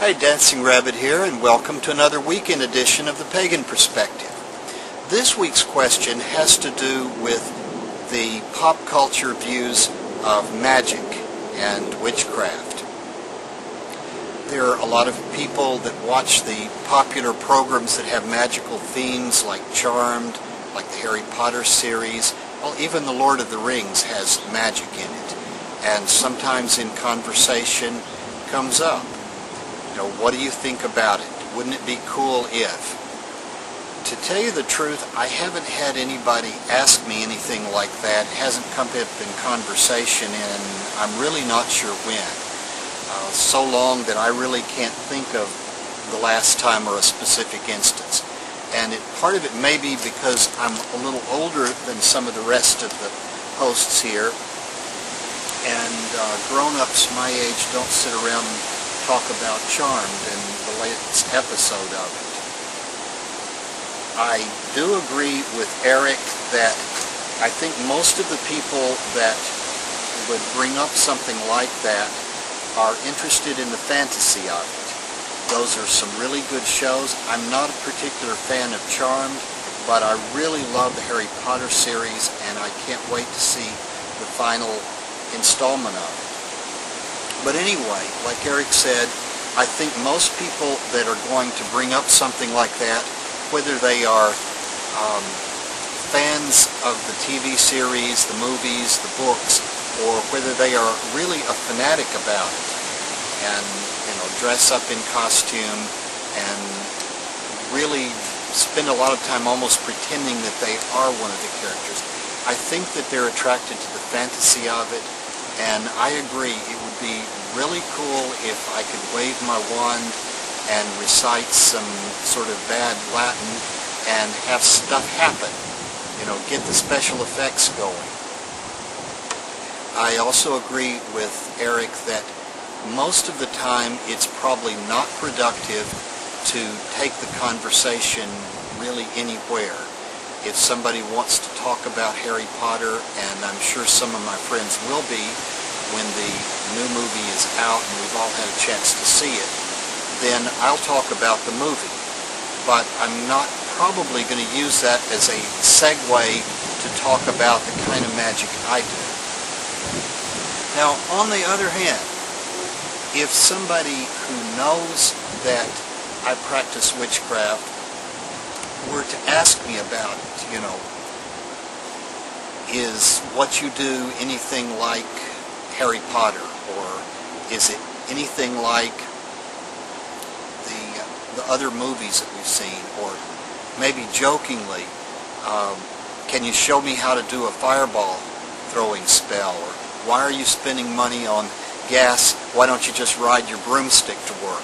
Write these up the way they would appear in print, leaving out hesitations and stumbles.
Hi, Dancing Rabbit here, and welcome to another weekend edition of the Pagan Perspective. This week's question has to do with the pop culture views of magic and witchcraft. There are a lot of people that watch the popular programs that have magical themes like Charmed, like the Harry Potter series. Well, even the Lord of the Rings has magic in it, and sometimes in conversation comes up, what do you think about it? Wouldn't it be cool if? To tell you the truth, I haven't had anybody ask me anything like that. It hasn't come up in conversation, and I'm really not sure when. So long that I really can't think of the last time or a specific instance. And part of it may be because I'm a little older than some of the rest of the hosts here, and grown-ups my age don't sit around and talk about Charmed and the latest episode of it. I do agree with Eric that I think most of the people that would bring up something like that are interested in the fantasy of it. Those are some really good shows. I'm not a particular fan of Charmed, but I really love the Harry Potter series, and I can't wait to see the final installment of it. But anyway, like Eric said, I think most people that are going to bring up something like that, whether they are fans of the TV series, the movies, the books, or whether they are really a fanatic about it and dress up in costume and really spend a lot of time almost pretending that they are one of the characters, I think that they're attracted to the fantasy of it. And I agree, it would be really cool if I could wave my wand and recite some sort of bad Latin and have stuff happen, get the special effects going. I also agree with Eric that most of the time it's probably not productive to take the conversation really anywhere. If somebody wants to talk about Harry Potter, and I'm sure some of my friends will be when the new movie is out and we've all had a chance to see it, then I'll talk about the movie. But I'm not probably going to use that as a segue to talk about the kind of magic I do. Now, on the other hand, if somebody who knows that I practice witchcraft were to ask me about it, is what you do anything like Harry Potter, or is it anything like the other movies that we've seen, or maybe jokingly, can you show me how to do a fireball throwing spell, or why are you spending money on gas, why don't you just ride your broomstick to work?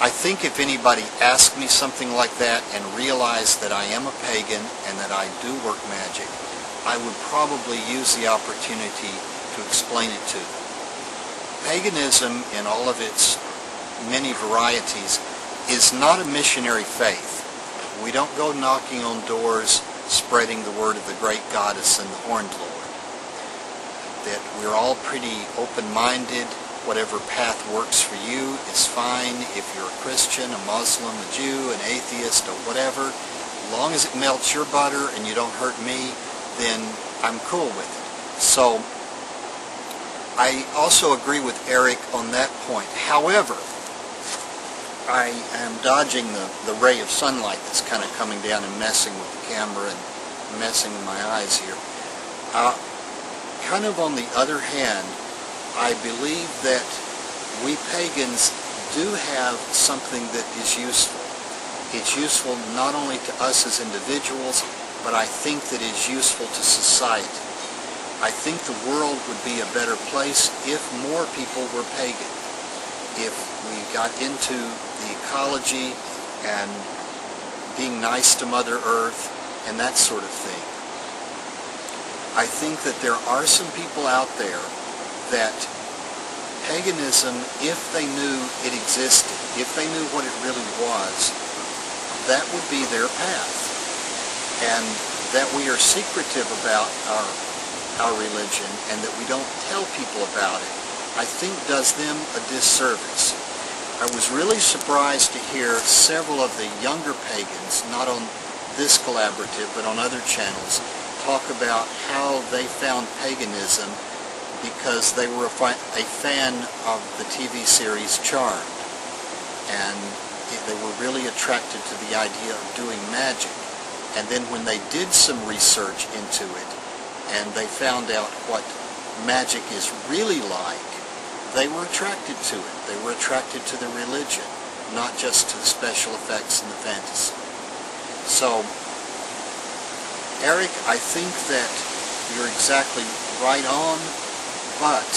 I think if anybody asked me something like that and realized that I am a pagan and that I do work magic, I would probably use the opportunity to explain it to them. Paganism, in all of its many varieties, is not a missionary faith. We don't go knocking on doors spreading the word of the great goddess and the horned lord. That we're all pretty open-minded. Whatever path works for you is fine. If you're a Christian, a Muslim, a Jew, an atheist, or whatever, as long as it melts your butter and you don't hurt me, then I'm cool with it. So I also agree with Eric on that point. However, I am dodging the ray of sunlight that's kind of coming down and messing with the camera and messing with my eyes here. Kind of on the other hand, I believe that we pagans do have something that is useful. It's useful not only to us as individuals, but I think that it's useful to society. I think the world would be a better place if more people were pagan. If we got into the ecology and being nice to Mother Earth and that sort of thing. I think that there are some people out there that paganism, if they knew it existed, if they knew what it really was, that would be their path. And that we are secretive about our religion and that we don't tell people about it, I think does them a disservice. I was really surprised to hear several of the younger pagans, not on this collaborative but on other channels, talk about how they found paganism because they were a fan of the TV series Charmed, and they were really attracted to the idea of doing magic. And then when they did some research into it and they found out what magic is really like, they were attracted to it. They were attracted to the religion, not just to the special effects and the fantasy. So, Eric, I think that you're exactly right on, but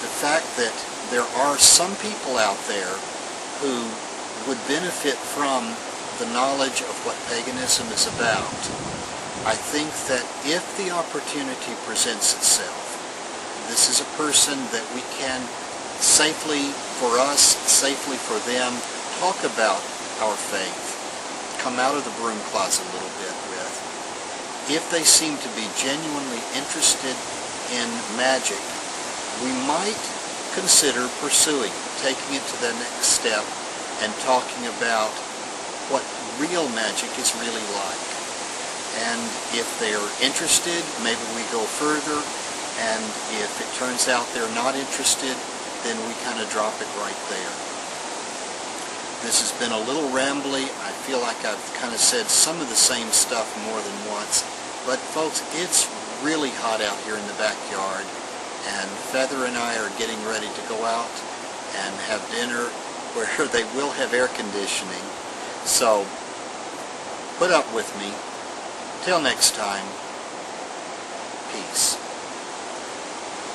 the fact that there are some people out there who would benefit from the knowledge of what paganism is about, I think that if the opportunity presents itself, this is a person that we can safely for us, safely for them, talk about our faith, come out of the broom closet a little bit with. If they seem to be genuinely interested in magic, we might consider pursuing, taking it to the next step and talking about what real magic is really like. And if they're interested, maybe we go further, and if it turns out they're not interested, then we kind of drop it right there. This has been a little rambly. I feel like I've kind of said some of the same stuff more than once. But folks, it's really hot out here in the backyard, and Feather and I are getting ready to go out and have dinner where they will have air conditioning. So, put up with me. Till next time, peace.